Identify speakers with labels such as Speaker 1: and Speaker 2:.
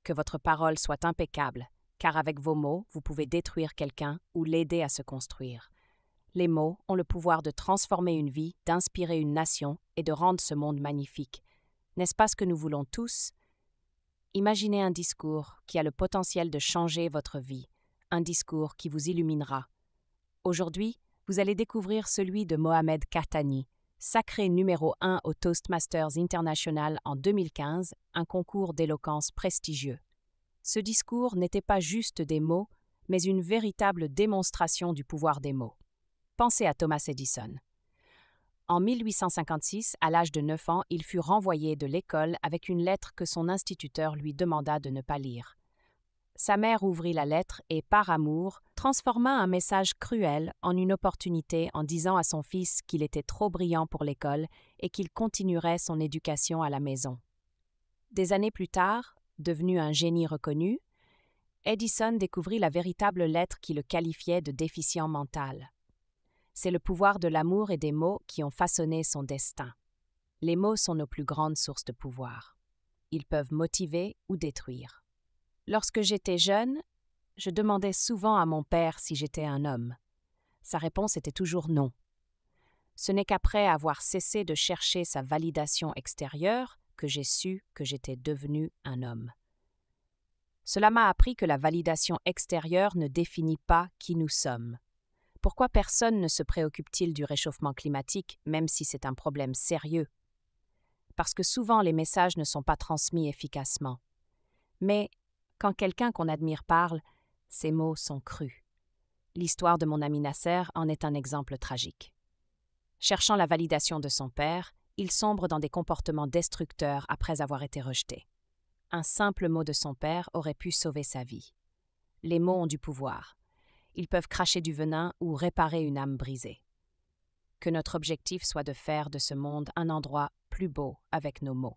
Speaker 1: que votre parole soit impeccable, car avec vos mots, vous pouvez détruire quelqu'un ou l'aider à se construire. Les mots ont le pouvoir de transformer une vie, d'inspirer une nation et de rendre ce monde magnifique. N'est-ce pas ce que nous voulons tous? Imaginez un discours qui a le potentiel de changer votre vie, un discours qui vous illuminera. Aujourd'hui, vous allez découvrir celui de Mohamed Khatani, sacré numéro 1 au Toastmasters International en 2015, un concours d'éloquence prestigieux. Ce discours n'était pas juste des mots, mais une véritable démonstration du pouvoir des mots. Pensez à Thomas Edison. En 1856, à l'âge de 9 ans, il fut renvoyé de l'école avec une lettre que son instituteur lui demanda de ne pas lire. Sa mère ouvrit la lettre et, par amour, transforma un message cruel en une opportunité en disant à son fils qu'il était trop brillant pour l'école et qu'il continuerait son éducation à la maison. Des années plus tard, devenu un génie reconnu, Edison découvrit la véritable lettre qui le qualifiait de déficient mental. C'est le pouvoir de l'amour et des mots qui ont façonné son destin. Les mots sont nos plus grandes sources de pouvoir. Ils peuvent motiver ou détruire. Lorsque j'étais jeune, je demandais souvent à mon père si j'étais un homme. Sa réponse était toujours non. Ce n'est qu'après avoir cessé de chercher sa validation extérieure que j'ai su que j'étais devenu un homme. Cela m'a appris que la validation extérieure ne définit pas qui nous sommes. Pourquoi personne ne se préoccupe-t-il du réchauffement climatique, même si c'est un problème sérieux? Parce que souvent les messages ne sont pas transmis efficacement. Mais quand quelqu'un qu'on admire parle, ses mots sont crus. L'histoire de mon ami Nasser en est un exemple tragique. Cherchant la validation de son père, il sombre dans des comportements destructeurs après avoir été rejeté. Un simple mot de son père aurait pu sauver sa vie. Les mots ont du pouvoir. Ils peuvent cracher du venin ou réparer une âme brisée. Que notre objectif soit de faire de ce monde un endroit plus beau avec nos mots.